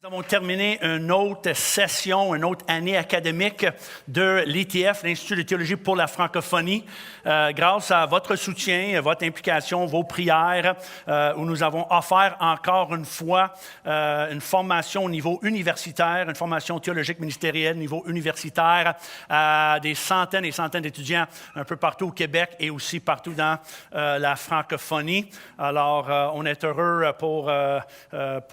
Nous avons terminé une autre session, une autre année académique de l'ITF, l'Institut de théologie pour la francophonie, grâce à votre soutien, votre implication, vos prières, où nous avons offert encore une fois une formation au niveau universitaire, une formation théologique ministérielle au niveau universitaire à des centaines et centaines d'étudiants un peu partout au Québec et aussi partout dans la francophonie. Alors, on est heureux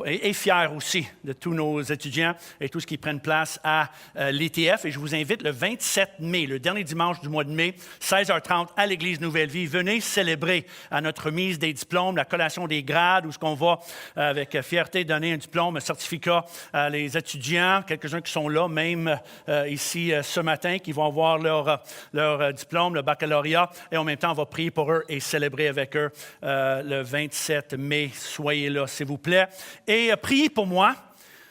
et fiers aussi de tous nos étudiants et tous ceux qui prennent place à l'ITF. Et je vous invite le 27 mai, le dernier dimanche du mois de mai, 16h30 à l'Église Nouvelle-Vie. Venez célébrer à notre remise des diplômes, la collation des grades, où ce qu'on va avec fierté donner un diplôme, un certificat à les étudiants, quelques-uns qui sont là, même ici ce matin, qui vont avoir leur diplôme, le baccalauréat. Et en même temps, on va prier pour eux et célébrer avec eux le 27 mai. Soyez là, s'il vous plaît. Et priez pour moi.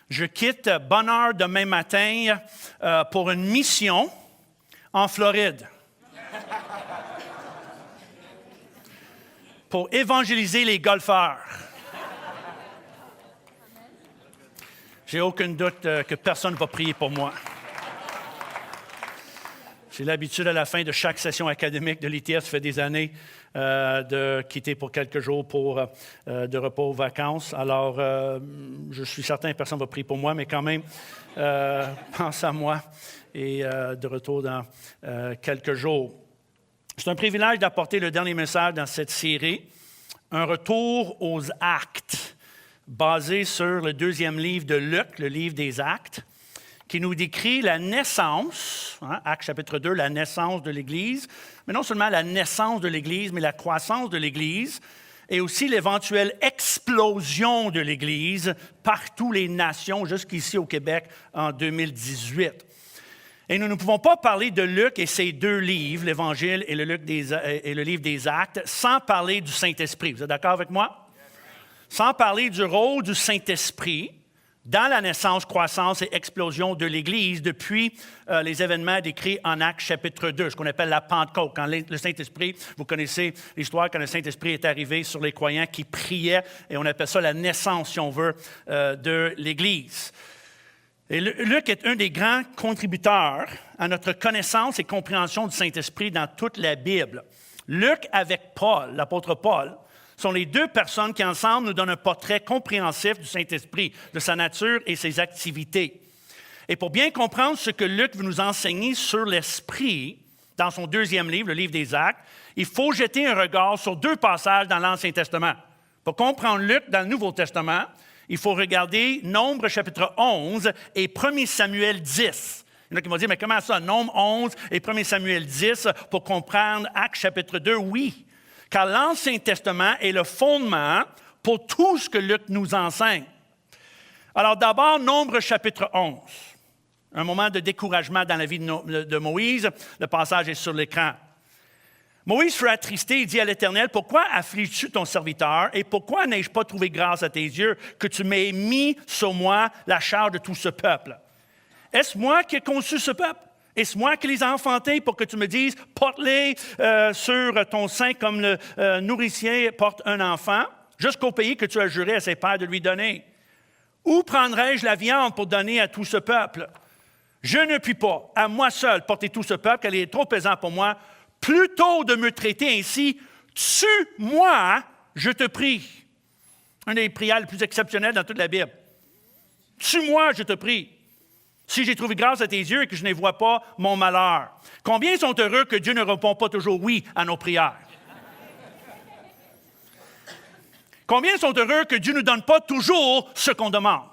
Je quitte bonne heure demain matin pour une mission en Floride pour évangéliser les golfeurs. J'ai aucun doute que personne ne va prier pour moi. J'ai l'habitude à la fin de chaque session académique de l'ITF, ça fait des années, de quitter pour quelques jours de repos aux vacances. Alors, je suis certain que personne ne va prier pour moi, mais quand même, pense à moi et de retour dans quelques jours. C'est un privilège d'apporter le dernier message dans cette série, un retour aux actes, basé sur le deuxième livre de Luc, le livre des Actes, qui nous décrit la naissance, Actes chapitre 2, la naissance de l'Église, mais non seulement la naissance de l'Église, mais la croissance de l'Église, et aussi l'éventuelle explosion de l'Église par toutes les nations, jusqu'ici au Québec en 2018. Et nous ne pouvons pas parler de Luc et ses deux livres, l'Évangile et le livre des Actes, sans parler du Saint-Esprit. Vous êtes d'accord avec moi? Sans parler du rôle du Saint-Esprit dans la naissance, croissance et explosion de l'Église depuis les événements décrits en Actes chapitre 2, ce qu'on appelle la Pentecôte. Quand le Saint-Esprit, vous connaissez l'histoire, quand le Saint-Esprit est arrivé sur les croyants qui priaient, et on appelle ça la naissance, si on veut, de l'Église. Et Luc est un des grands contributeurs à notre connaissance et compréhension du Saint-Esprit dans toute la Bible. Luc avec Paul, l'apôtre Paul, sont les deux personnes qui, ensemble, nous donnent un portrait compréhensif du Saint-Esprit, de sa nature et ses activités. Et pour bien comprendre ce que Luc veut nous enseigner sur l'Esprit, dans son deuxième livre, le livre des Actes, il faut jeter un regard sur deux passages dans l'Ancien Testament. Pour comprendre Luc dans le Nouveau Testament, il faut regarder Nombre chapitre 11 et 1 Samuel 10. Il y en a qui vont dire, mais comment ça, Nombre 11 et 1 Samuel 10 pour comprendre Actes chapitre 2? Oui. Car l'Ancien Testament est le fondement pour tout ce que Luc nous enseigne. Alors d'abord, Nombre chapitre 11. Un moment de découragement dans la vie de Moïse. Le passage est sur l'écran. Moïse fut attristé et dit à l'Éternel, « Pourquoi affliges-tu ton serviteur et pourquoi n'ai-je pas trouvé grâce à tes yeux que tu m'aies mis sur moi la charge de tout ce peuple? Est-ce moi qui ai conçu ce peuple? Est-ce moi qui les ai enfantés pour que tu me dises, porte-les sur ton sein comme le nourricier porte un enfant, jusqu'au pays que tu as juré à ses pères de lui donner? Où prendrai-je la viande pour donner à tout ce peuple? Je ne puis pas, à moi seul, porter tout ce peuple, car il est trop pesant pour moi. Plutôt de me traiter ainsi, tue-moi, je te prie. Un des prières les plus exceptionnelles dans toute la Bible. Tue-moi, je te prie. Si j'ai trouvé grâce à tes yeux et que je ne vois pas mon malheur. Combien sont heureux que Dieu ne répond pas toujours oui à nos prières? Combien sont heureux que Dieu ne nous donne pas toujours ce qu'on demande?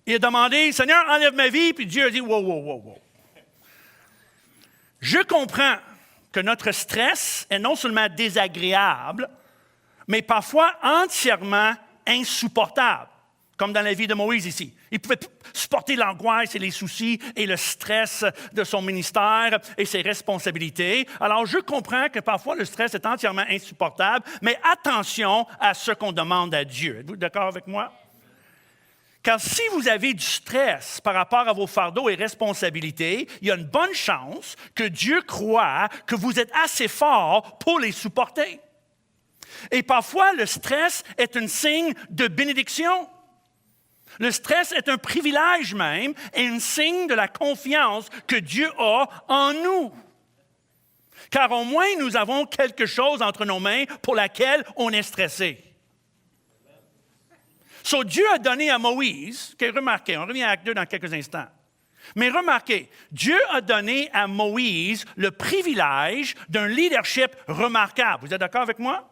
Il a demandé, Seigneur, enlève ma vie, puis Dieu a dit, wow. Je comprends que notre stress est non seulement désagréable, mais parfois entièrement insupportable. Comme dans la vie de Moïse ici. Il pouvait supporter l'angoisse et les soucis et le stress de son ministère et ses responsabilités. Alors, je comprends que parfois le stress est entièrement insupportable, mais attention à ce qu'on demande à Dieu. Êtes-vous d'accord avec moi? Car si vous avez du stress par rapport à vos fardeaux et responsabilités, il y a une bonne chance que Dieu croit que vous êtes assez fort pour les supporter. Et parfois, le stress est un signe de bénédiction. Le stress est un privilège même et un signe de la confiance que Dieu a en nous. Car au moins, nous avons quelque chose entre nos mains pour laquelle on est stressé. So, Dieu a donné à Moïse, remarquez, on revient à Acte 2 dans quelques instants. Mais remarquez, Dieu a donné à Moïse le privilège d'un leadership remarquable. Vous êtes d'accord avec moi?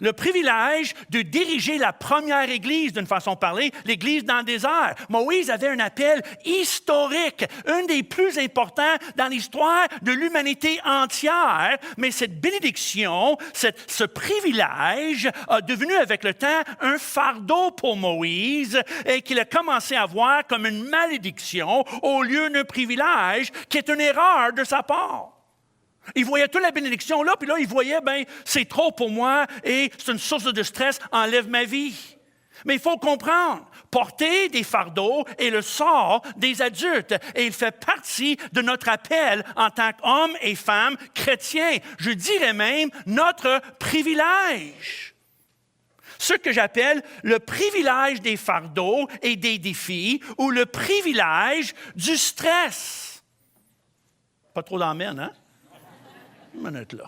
Le privilège de diriger la première Église, d'une façon de parler, l'Église dans le désert. Moïse avait un appel historique, un des plus importants dans l'histoire de l'humanité entière. Mais cette bénédiction, ce privilège a devenu avec le temps un fardeau pour Moïse et qu'il a commencé à voir comme une malédiction au lieu d'un privilège qui est une erreur de sa part. Il voyait toute la bénédiction là, puis là, il voyait, c'est trop pour moi et c'est une source de stress, enlève ma vie. Mais il faut comprendre, porter des fardeaux est le sort des adultes et il fait partie de notre appel en tant qu'hommes et femmes chrétiens. Je dirais même notre privilège. Ce que j'appelle le privilège des fardeaux et des défis ou le privilège du stress. Pas trop d'emmène, hein? Une minute là.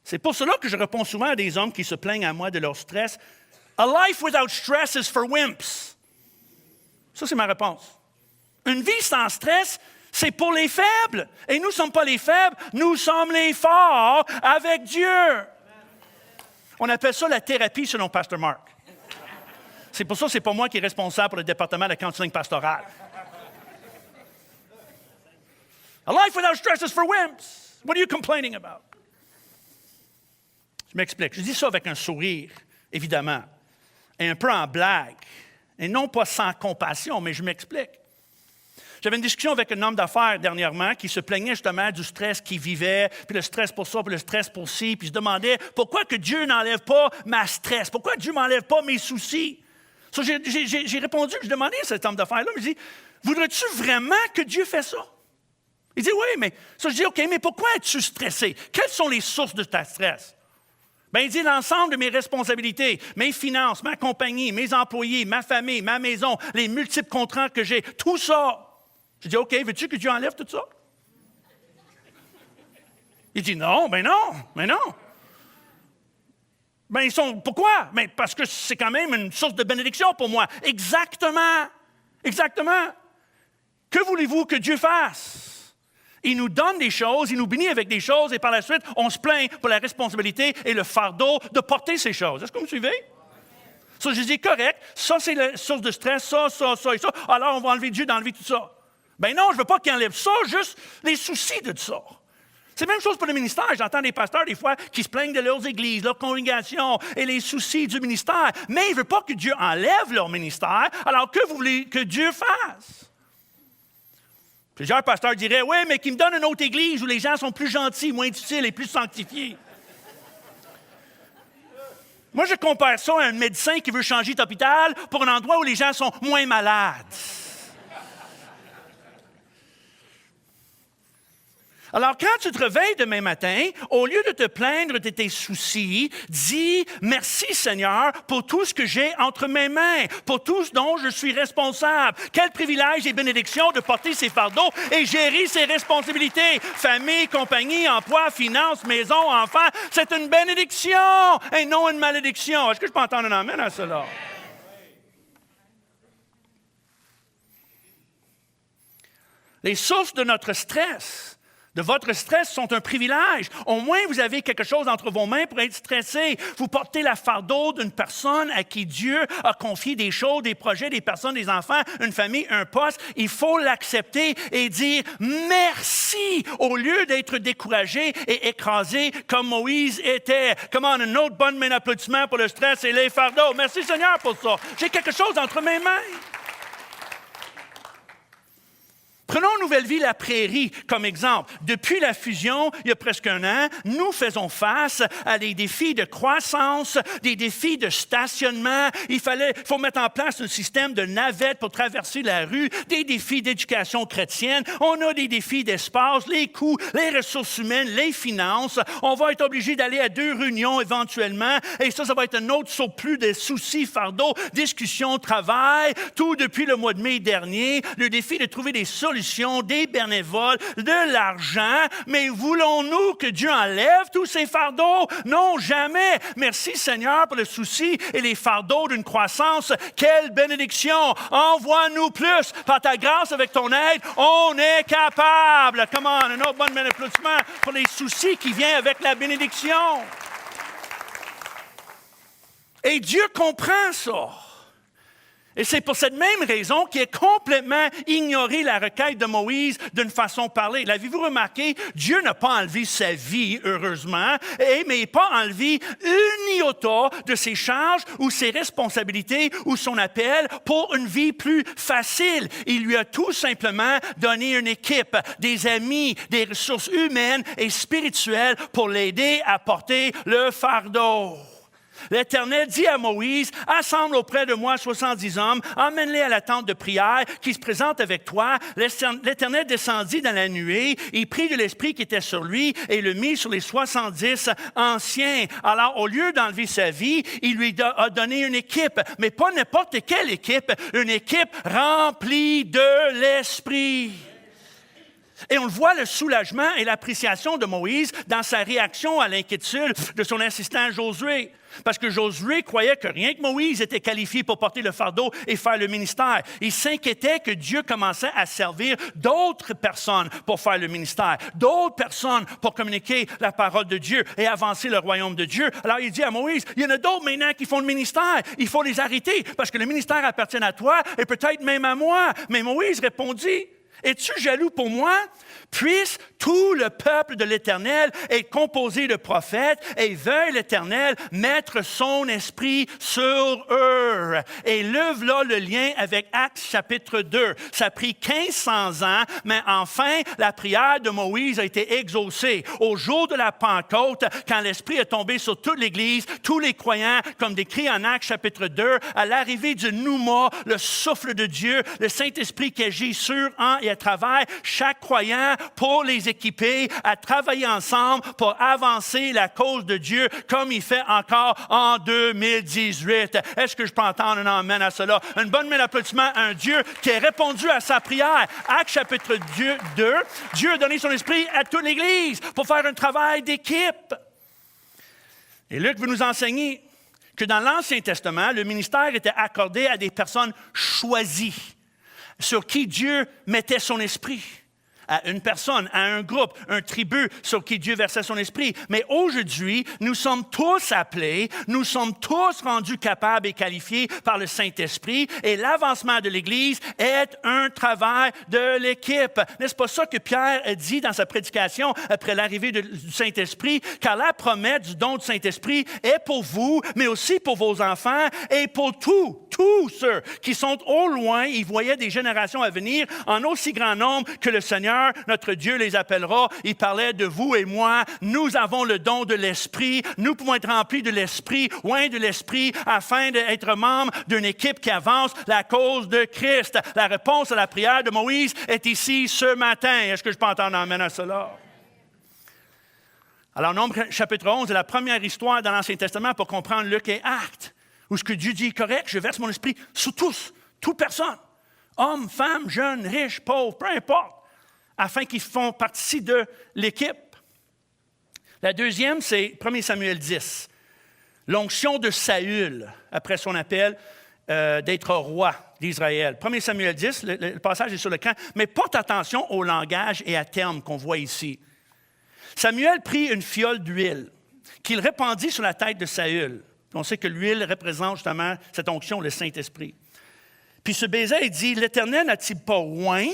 C'est pour cela que je réponds souvent à des hommes qui se plaignent à moi de leur stress. A life without stress is for wimps. Ça, c'est ma réponse. Une vie sans stress, c'est pour les faibles. Et nous ne sommes pas les faibles, nous sommes les forts avec Dieu. On appelle ça la thérapie selon Pasteur Mark. C'est pour ça que ce n'est pas moi qui est responsable pour le département de counseling pastoral. A life without stress is for wimps. What are you complaining about? Je m'explique. Je dis ça avec un sourire, évidemment, et un peu en blague, et non pas sans compassion, mais je m'explique. J'avais une discussion avec un homme d'affaires dernièrement qui se plaignait justement du stress qu'il vivait, puis le stress pour ça, puis le stress pour ci, puis je demandais pourquoi que Dieu n'enlève pas ma stress, pourquoi Dieu ne m'enlève pas mes soucis. So, j'ai répondu, je demandais à cet homme d'affaires-là, je me dis, voudrais-tu vraiment que Dieu fasse ça? Il dit, oui, mais ça, je dis, OK, mais pourquoi es-tu stressé? Quelles sont les sources de ta stress? Il dit l'ensemble de mes responsabilités, mes finances, ma compagnie, mes employés, ma famille, ma maison, les multiples contrats que j'ai, tout ça. Je dis, OK, veux-tu que Dieu enlève tout ça? Il dit, non. Pourquoi? Parce que c'est quand même une source de bénédiction pour moi. Exactement. Que voulez-vous que Dieu fasse? Il nous donne des choses, il nous bénit avec des choses, et par la suite, on se plaint pour la responsabilité et le fardeau de porter ces choses. Est-ce que vous me suivez? Ça, je dis, correct, ça, c'est la source de stress, ça et ça. Alors, on va enlever Dieu d'enlever tout ça. Non, je ne veux pas qu'il enlève ça, juste les soucis de tout ça. C'est la même chose pour le ministère. J'entends des pasteurs, des fois, qui se plaignent de leurs églises, leur congrégation et les soucis du ministère. Mais ils ne veulent pas que Dieu enlève leur ministère. Alors, que vous voulez que Dieu fasse? Plusieurs pasteurs diraient, oui, mais qu'il me donne une autre église où les gens sont plus gentils, moins utiles et plus sanctifiés. Moi, je compare ça à un médecin qui veut changer d'hôpital pour un endroit où les gens sont moins malades. Alors, quand tu te réveilles demain matin, au lieu de te plaindre de tes soucis, dis « Merci Seigneur pour tout ce que j'ai entre mes mains, pour tout ce dont je suis responsable. Quel privilège et bénédiction de porter ces fardeaux et gérer ses responsabilités. Famille, compagnie, emploi, finances, maison, enfants, c'est une bénédiction et non une malédiction. » Est-ce que je peux entendre un amen à cela? Les sources de notre stress, de votre stress, sont un privilège. Au moins, vous avez quelque chose entre vos mains pour être stressé. Vous portez la fardeau d'une personne à qui Dieu a confié des choses, des projets, des personnes, des enfants, une famille, un poste. Il faut l'accepter et dire merci au lieu d'être découragé et écrasé comme Moïse était. Comment une autre bonne main d'applaudissement pour le stress et les fardeaux. Merci Seigneur pour ça. J'ai quelque chose entre mes mains. Prenons Nouvelle-Vie-la Prairie comme exemple. Depuis la fusion, il y a presque un an, nous faisons face à des défis de croissance, des défis de stationnement. Il faut mettre en place un système de navettes pour traverser la rue, des défis d'éducation chrétienne. On a des défis d'espace, les coûts, les ressources humaines, les finances. On va être obligé d'aller à 2 réunions éventuellement. Et ça va être un autre surplus de soucis, fardeaux, discussions, travail. Tout depuis le mois de mai dernier. Le défi de trouver des solutions, des bénévoles, de l'argent. Mais voulons-nous que Dieu enlève tous ces fardeaux? Non, jamais. Merci Seigneur pour le souci et les fardeaux d'une croissance. Quelle bénédiction! Envoie-nous plus. Par ta grâce, avec ton aide, on est capable. Come on, un autre bon applaudissement pour les soucis qui viennent avec la bénédiction. Et Dieu comprend ça. Et c'est pour cette même raison qu'il a complètement ignoré la requête de Moïse d'une façon parlée. L'avez-vous remarqué? Dieu n'a pas enlevé sa vie, heureusement, mais il n'a pas enlevé une iota de ses charges ou ses responsabilités ou son appel pour une vie plus facile. Il lui a tout simplement donné une équipe, des amis, des ressources humaines et spirituelles pour l'aider à porter le fardeau. L'Éternel dit à Moïse, « Assemble auprès de moi 70 hommes, emmène-les à la tente de prière qui se présente avec toi. » L'Éternel descendit dans la nuée, il prit de l'esprit qui était sur lui et le mit sur les 70 anciens. Alors, au lieu d'enlever sa vie, il lui a donné une équipe, mais pas n'importe quelle équipe, une équipe remplie de l'Esprit. Et on le voit, le soulagement et l'appréciation de Moïse dans sa réaction à l'inquiétude de son assistant Josué. Parce que Josué croyait que rien que Moïse était qualifié pour porter le fardeau et faire le ministère. Il s'inquiétait que Dieu commençait à servir d'autres personnes pour faire le ministère, d'autres personnes pour communiquer la parole de Dieu et avancer le royaume de Dieu. Alors il dit à Moïse, il y en a d'autres maintenant qui font le ministère. Il faut les arrêter parce que le ministère appartient à toi et peut-être même à moi. Mais Moïse répondit, es-tu jaloux pour moi? Puisse tout le peuple de l'Éternel être composé de prophètes et veuille l'Éternel mettre son esprit sur eux. Et là le lien avec Actes chapitre 2. Ça a pris 1500 ans, mais enfin, la prière de Moïse a été exaucée. Au jour de la Pentecôte, quand l'Esprit est tombé sur toute l'Église, tous les croyants, comme décrit en Actes chapitre 2, à l'arrivée du Nouma, le souffle de Dieu, le Saint-Esprit qui agit sur, en et à travers chaque croyant, pour les équiper à travailler ensemble pour avancer la cause de Dieu comme il fait encore en 2018. Est-ce que je peux entendre un amen à cela? Une bonne main d'applaudissement à un Dieu qui a répondu à sa prière. Actes chapitre 2, Dieu a donné son esprit à toute l'Église pour faire un travail d'équipe. Et Luc veut nous enseigner que dans l'Ancien Testament, le ministère était accordé à des personnes choisies, sur qui Dieu mettait son esprit. À une personne, à un groupe, un tribu sur qui Dieu versait son esprit. Mais aujourd'hui, nous sommes tous appelés, nous sommes tous rendus capables et qualifiés par le Saint-Esprit et l'avancement de l'Église est un travail de l'équipe. N'est-ce pas ça que Pierre a dit dans sa prédication après l'arrivée du Saint-Esprit? Car la promesse du don du Saint-Esprit est pour vous, mais aussi pour vos enfants et pour tous ceux qui sont au loin. Ils voyaient des générations à venir en aussi grand nombre que le Seigneur, notre Dieu, les appellera. Il parlait de vous et moi. Nous avons le don de l'Esprit. Nous pouvons être remplis de l'Esprit, loin de l'Esprit, afin d'être membres d'une équipe qui avance la cause de Christ. La réponse à la prière de Moïse est ici ce matin. Est-ce que je peux entendre un amen à cela? Alors, Nombre chapitre 11 est la première histoire dans l'Ancien Testament pour comprendre Luc et Actes, où ce que Dieu dit est correct, je verse mon esprit sur tous, toute personne, hommes, femmes, jeunes, riches, pauvres, peu importe, afin qu'ils font partie de l'équipe. La deuxième, c'est 1 Samuel 10, l'onction de Saül, après son appel d'être roi d'Israël. 1 Samuel 10, le passage est sur l'écran, mais porte attention au langage et à termes qu'on voit ici. Samuel prit une fiole d'huile qu'il répandit sur la tête de Saül. On sait que l'huile représente justement cette onction, le Saint-Esprit. Puis ce baiser, il dit, « L'Éternel n'a-t-il pas oint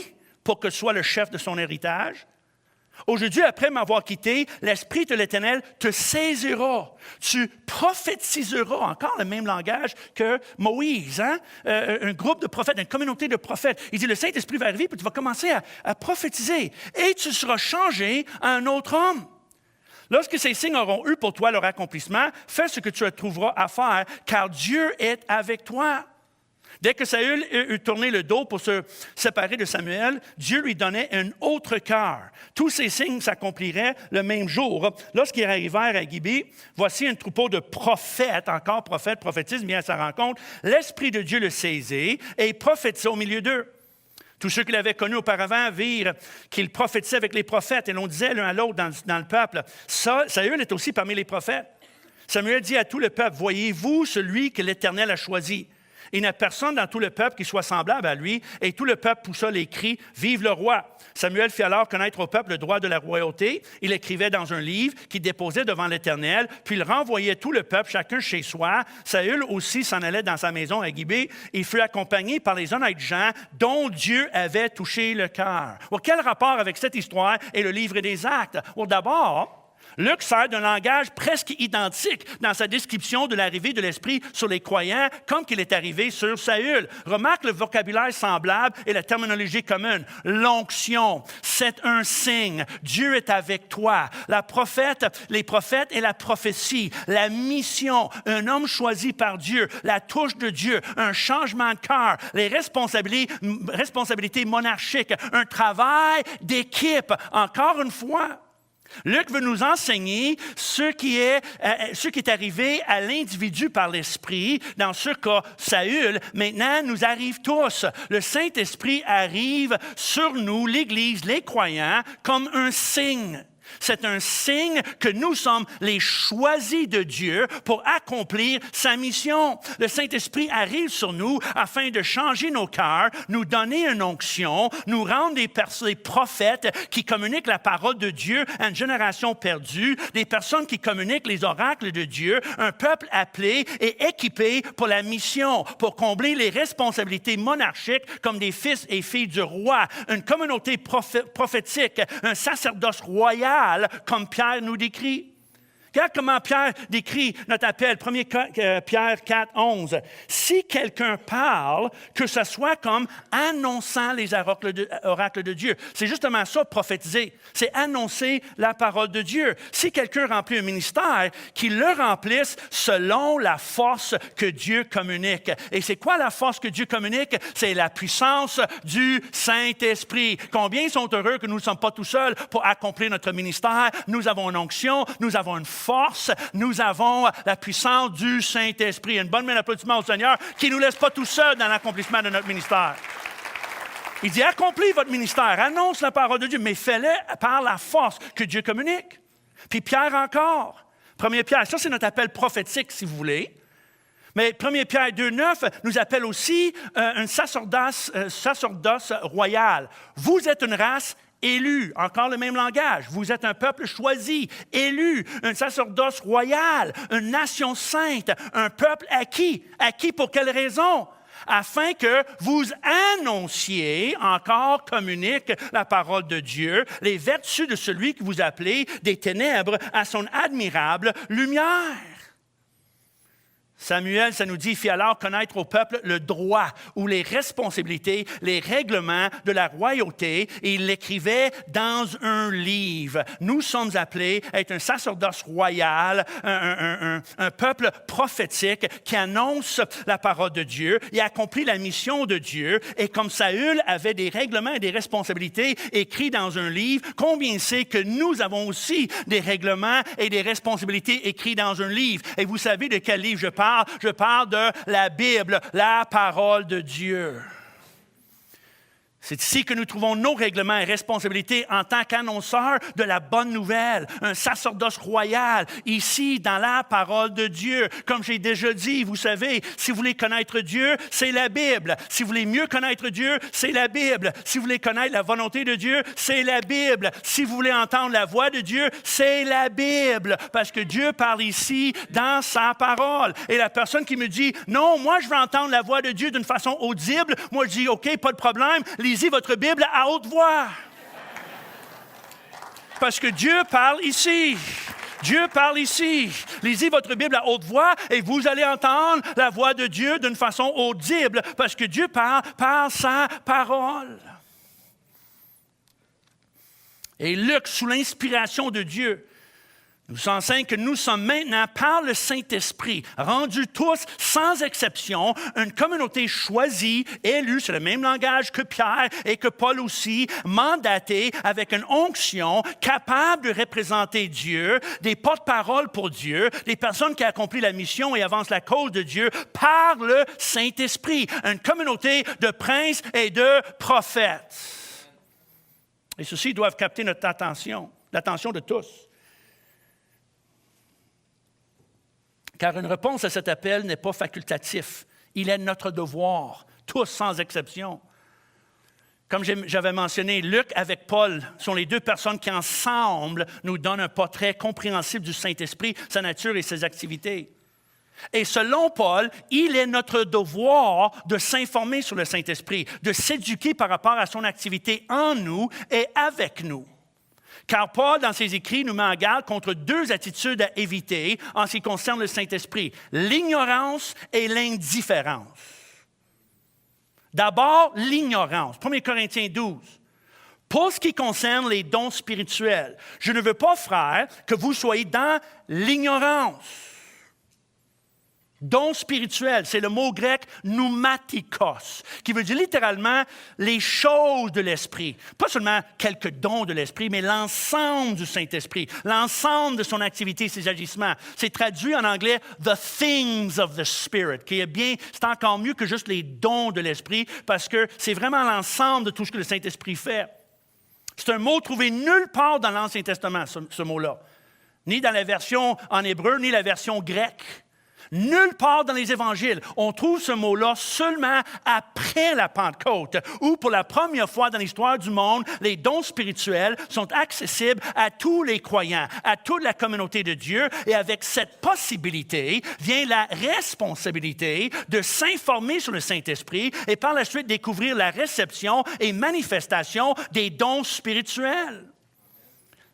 pour que soit le chef de son héritage? » Aujourd'hui, après m'avoir quitté, l'Esprit de l'Éternel te saisira. Tu prophétiseras, encore le même langage que Moïse, hein? Un groupe de prophètes, une communauté de prophètes. Il dit, le Saint-Esprit va arriver, puis tu vas commencer à prophétiser. Et tu seras changé à un autre homme. Lorsque ces signes auront eu pour toi leur accomplissement, fais ce que tu trouveras à faire, car Dieu est avec toi. Dès que Saül eut tourné le dos pour se séparer de Samuel, Dieu lui donnait un autre cœur. Tous ces signes s'accompliraient le même jour. Lorsqu'ils arrivèrent à Gibée, voici un troupeau de prophètes, encore prophètes, prophétisent bien à sa rencontre. L'Esprit de Dieu le saisit et il prophétisa au milieu d'eux. Tous ceux qu'il avait connus auparavant virent qu'il prophétisait avec les prophètes et l'on disait l'un à l'autre dans le peuple, Saül est aussi parmi les prophètes. Samuel dit à tout le peuple, voyez-vous celui que l'Éternel a choisi? Il n'y a personne dans tout le peuple qui soit semblable à lui, et tout le peuple poussa les cris, « Vive le roi! » Samuel fit alors connaître au peuple le droit de la royauté. Il écrivait dans un livre qu'il déposait devant l'Éternel, puis il renvoyait tout le peuple, chacun chez soi. Saül aussi s'en allait dans sa maison à Gibée. Il fut accompagné par les honnêtes gens dont Dieu avait touché le cœur. Quel rapport avec cette histoire et le livre des Actes? D'abord, Luc sert d'un langage presque identique dans sa description de l'arrivée de l'Esprit sur les croyants, comme qu'il est arrivé sur Saül. Remarque le vocabulaire semblable et la terminologie commune. L'onction, c'est un signe. Dieu est avec toi. Les prophètes et la prophétie. La mission, un homme choisi par Dieu. La touche de Dieu, un changement de cœur. Les responsabilités monarchiques. Un travail d'équipe. Encore une fois, Luc veut nous enseigner ce qui est arrivé à l'individu par l'Esprit. Dans ce cas, Saül, maintenant, nous arrive tous. Le Saint-Esprit arrive sur nous, l'Église, les croyants, comme un signe. C'est un signe que nous sommes les choisis de Dieu pour accomplir sa mission. Le Saint-Esprit arrive sur nous afin de changer nos cœurs, nous donner une onction, nous rendre des prophètes qui communiquent la parole de Dieu à une génération perdue, des personnes qui communiquent les oracles de Dieu, un peuple appelé et équipé pour la mission, pour combler les responsabilités monarchiques comme des fils et filles du roi, une communauté prophétique, un sacerdoce royal, comme Pierre nous décrit. Regarde comment Pierre décrit notre appel, 1 Pierre 4, 11. Si quelqu'un parle, que ce soit comme annonçant les oracles de Dieu. C'est justement ça, prophétiser. C'est annoncer la parole de Dieu. Si quelqu'un remplit un ministère, qu'il le remplisse selon la force que Dieu communique. Et c'est quoi la force que Dieu communique? C'est la puissance du Saint-Esprit. Combien sont heureux que nous ne sommes pas tout seuls pour accomplir notre ministère? Nous avons une onction, nous avons une force, nous avons la puissance du Saint-Esprit. Une bonne main d'applaudissement au Seigneur qui ne nous laisse pas tout seuls dans l'accomplissement de notre ministère. Il dit, accomplis votre ministère, annonce la parole de Dieu, mais fais-le par la force que Dieu communique. Puis Pierre encore, 1 Pierre, ça c'est notre appel prophétique si vous voulez. Mais 1 Pierre 2,9 nous appelle aussi un sacerdoce royal. Vous êtes une race élu, encore le même langage. Vous êtes un peuple choisi, élu, un sacerdoce royal, une nation sainte, un peuple acquis. Acquis pour quelle raison? Afin que vous annonciez, encore communique la parole de Dieu, les vertus de celui que vous appelez des ténèbres à son admirable lumière. Samuel, ça nous dit, fit alors connaître au peuple le droit ou les responsabilités, les règlements de la royauté, et il l'écrivait dans un livre. Nous sommes appelés à être un sacerdoce royal, un peuple prophétique qui annonce la parole de Dieu et accomplit la mission de Dieu. Et comme Saül avait des règlements et des responsabilités écrits dans un livre, combien c'est que nous avons aussi des règlements et des responsabilités écrits dans un livre? Et vous savez de quel livre je parle? Je parle de la Bible, la parole de Dieu. C'est ici que nous trouvons nos règlements et responsabilités en tant qu'annonceurs de la bonne nouvelle, un sacerdoce royal, ici dans la parole de Dieu. Comme j'ai déjà dit, vous savez, si vous voulez connaître Dieu, c'est la Bible. Si vous voulez mieux connaître Dieu, c'est la Bible. Si vous voulez connaître la volonté de Dieu, c'est la Bible. Si vous voulez entendre la voix de Dieu, c'est la Bible. Parce que Dieu parle ici dans sa parole. Et la personne qui me dit, non, moi je veux entendre la voix de Dieu d'une façon audible, moi je dis, OK, pas de problème, lisez votre Bible à haute voix. Parce que Dieu parle ici. Dieu parle ici. Lisez votre Bible à haute voix et vous allez entendre la voix de Dieu d'une façon audible parce que Dieu parle par sa parole. Et Luc, sous l'inspiration de Dieu, nous enseigne que nous sommes maintenant, par le Saint-Esprit, rendus tous, sans exception, une communauté choisie, élue, c'est le même langage que Pierre et que Paul aussi, mandatés avec une onction, capable de représenter Dieu, des porte-paroles pour Dieu, des personnes qui accomplissent la mission et avancent la cause de Dieu par le Saint-Esprit. Une communauté de princes et de prophètes. Et ceux-ci doivent capter notre attention, l'attention de tous. Car une réponse à cet appel n'est pas facultatif. Il est notre devoir, tous sans exception. Comme j'avais mentionné, Luc avec Paul sont les deux personnes qui, ensemble, nous donnent un portrait compréhensible du Saint-Esprit, sa nature et ses activités. Et selon Paul, il est notre devoir de s'informer sur le Saint-Esprit, de s'éduquer par rapport à son activité en nous et avec nous. Car Paul, dans ses écrits, nous met en garde contre deux attitudes à éviter en ce qui concerne le Saint-Esprit, l'ignorance et l'indifférence. D'abord, l'ignorance. 1 Corinthiens 12. Pour ce qui concerne les dons spirituels, je ne veux pas, frères, que vous soyez dans l'ignorance. Don spirituel, c'est le mot grec « pneumatikos », qui veut dire littéralement les choses de l'Esprit. Pas seulement quelques dons de l'Esprit, mais l'ensemble du Saint-Esprit, l'ensemble de son activité, ses agissements. C'est traduit en anglais « the things of the Spirit », qui est bien, c'est encore mieux que juste les dons de l'Esprit, parce que c'est vraiment l'ensemble de tout ce que le Saint-Esprit fait. C'est un mot trouvé nulle part dans l'Ancien Testament, ce mot-là. Ni dans la version en hébreu, ni la version grecque. Nulle part dans les Évangiles, on trouve ce mot-là seulement après la Pentecôte, où pour la première fois dans l'histoire du monde, les dons spirituels sont accessibles à tous les croyants, à toute la communauté de Dieu. Et avec cette possibilité vient la responsabilité de s'informer sur le Saint-Esprit et par la suite découvrir la réception et manifestation des dons spirituels.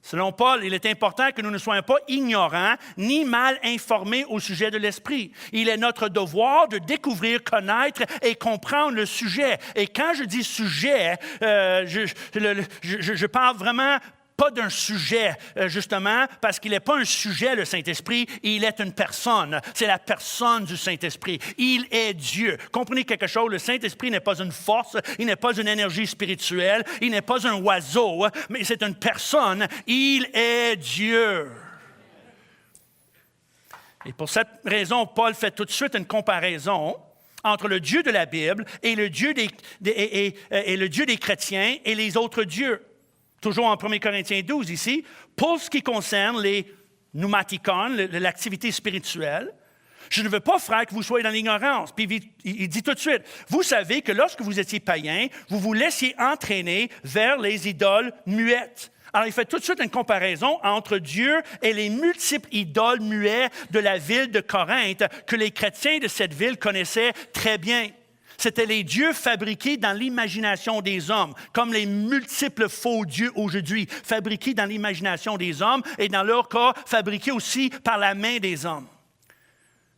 Selon Paul, il est important que nous ne soyons pas ignorants ni mal informés au sujet de l'Esprit. Il est notre devoir de découvrir, connaître et comprendre le sujet. Et quand je dis sujet, je parle vraiment pas d'un sujet, justement, parce qu'il n'est pas un sujet, le Saint-Esprit, il est une personne. C'est la personne du Saint-Esprit. Il est Dieu. Comprenez quelque chose, le Saint-Esprit n'est pas une force, il n'est pas une énergie spirituelle, il n'est pas un oiseau, mais c'est une personne. Il est Dieu. Et pour cette raison, Paul fait tout de suite une comparaison entre le Dieu de la Bible et le Dieu le Dieu des chrétiens et les autres dieux. Toujours en 1 Corinthiens 12 ici, pour ce qui concerne les pneumatikon, l'activité spirituelle, je ne veux pas, frère, que vous soyez dans l'ignorance. Puis il dit tout de suite, vous savez que lorsque vous étiez païens, vous vous laissiez entraîner vers les idoles muettes. Alors, il fait tout de suite une comparaison entre Dieu et les multiples idoles muettes de la ville de Corinthe que les chrétiens de cette ville connaissaient très bien. C'était les dieux fabriqués dans l'imagination des hommes, comme les multiples faux dieux aujourd'hui, fabriqués dans l'imagination des hommes et dans leur cas, fabriqués aussi par la main des hommes.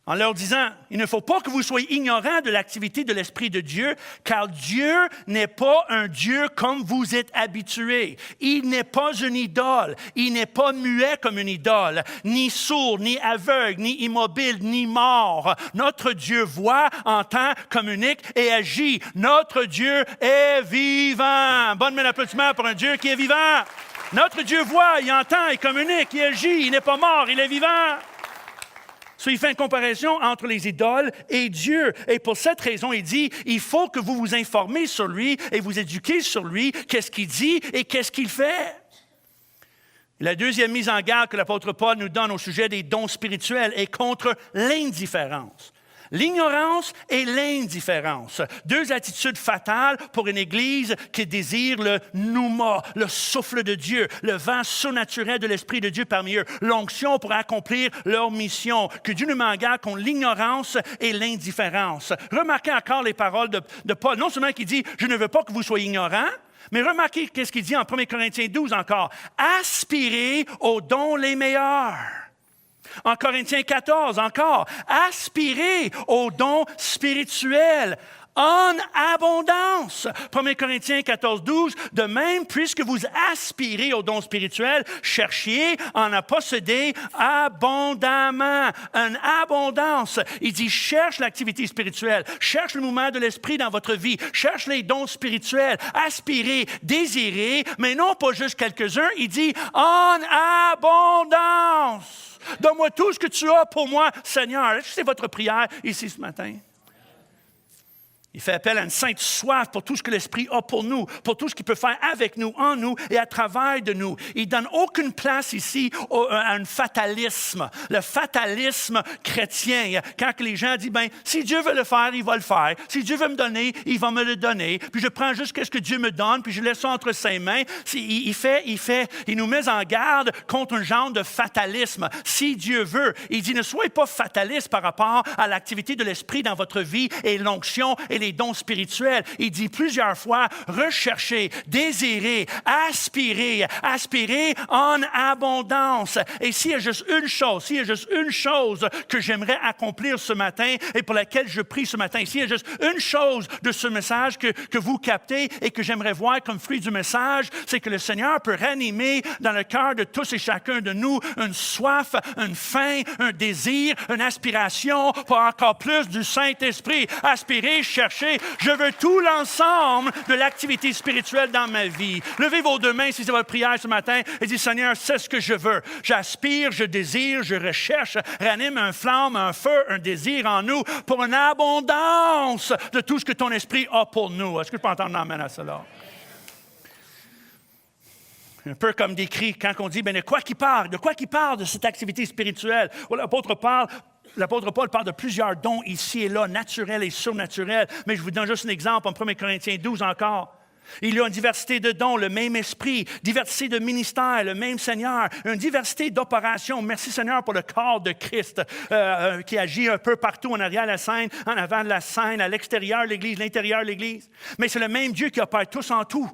En leur disant, il ne faut pas que vous soyez ignorants de l'activité de l'Esprit de Dieu, car Dieu n'est pas un Dieu comme vous êtes habitués. Il n'est pas une idole. Il n'est pas muet comme une idole, ni sourd, ni aveugle, ni immobile, ni mort. Notre Dieu voit, entend, communique et agit. Notre Dieu est vivant. Bonne main d'applaudissement pour un Dieu qui est vivant. Notre Dieu voit, il entend, il communique, il agit. Il n'est pas mort, il est vivant. Il fait une comparaison entre les idoles et Dieu. Et pour cette raison, il dit, il faut que vous vous informez sur lui et vous éduquez sur lui, qu'est-ce qu'il dit et qu'est-ce qu'il fait. La deuxième mise en garde que l'apôtre Paul nous donne au sujet des dons spirituels est contre l'indifférence. L'ignorance et l'indifférence. Deux attitudes fatales pour une Église qui désire le pneuma, le souffle de Dieu, le vent surnaturel de l'Esprit de Dieu parmi eux, l'onction pour accomplir leur mission. Que Dieu nous met en garde contre l'ignorance et l'indifférence. Remarquez encore les paroles de Paul. Non seulement qu'il dit « Je ne veux pas que vous soyez ignorants », Mais remarquez qu'est-ce qu'il dit en 1 Corinthiens 12 encore. Aspirez aux dons les meilleurs. En Corinthiens 14 encore. Aspirez aux dons spirituels en abondance. 1 Corinthiens 14, 12. De même, puisque vous aspirez aux dons spirituels, cherchiez à en posséder abondamment. Une abondance. Il dit, cherche l'activité spirituelle. Cherche le mouvement de l'esprit dans votre vie. Cherche les dons spirituels. Aspirez, désirez, mais non pas juste quelques-uns. Il dit, en abondance. Donne-moi tout ce que tu as pour moi, Seigneur. Est-ce que c'est votre prière ici ce matin? Il fait appel à une sainte soif pour tout ce que l'Esprit a pour nous, pour tout ce qu'il peut faire avec nous, en nous et à travers de nous. Il ne donne aucune place ici à un fatalisme, le fatalisme chrétien. Quand les gens disent, si Dieu veut le faire, il va le faire. Si Dieu veut me donner, il va me le donner. Puis je prends juste ce que Dieu me donne, puis je laisse ça entre ses mains. Il nous met en garde contre un genre de fatalisme. Si Dieu veut, il dit, ne soyez pas fataliste par rapport à l'activité de l'Esprit dans votre vie et l'onction et les dons spirituels. Il dit plusieurs fois, recherchez, désirez, aspirez en abondance. Et s'il y a juste une chose que j'aimerais accomplir ce matin et pour laquelle je prie ce matin, s'il y a juste une chose de ce message que vous captez et que j'aimerais voir comme fruit du message, c'est que le Seigneur peut ranimer dans le cœur de tous et chacun de nous une soif, une faim, un désir, une aspiration pour encore plus du Saint-Esprit. Aspirer, chercher. Je veux tout l'ensemble de l'activité spirituelle dans ma vie. Levez vos deux mains si c'est votre prière ce matin et dites, Seigneur, c'est ce que je veux. J'aspire, je désire, je recherche. Ranime un flamme, un feu, un désir en nous pour une abondance de tout ce que ton esprit a pour nous. Est-ce que je peux entendre l'amène à cela? Un peu comme décrit quand on dit, de quoi qu'il parle de cette activité spirituelle? L'apôtre Paul parle de plusieurs dons ici et là, naturels et surnaturels. Mais je vous donne juste un exemple en 1 Corinthiens 12 encore. Il y a une diversité de dons, le même esprit, diversité de ministères, le même Seigneur, une diversité d'opérations. Merci Seigneur pour le corps de Christ qui agit un peu partout en arrière de la scène, en avant de la scène, à l'extérieur de l'Église, l'intérieur de l'Église. Mais c'est le même Dieu qui opère tous en tout.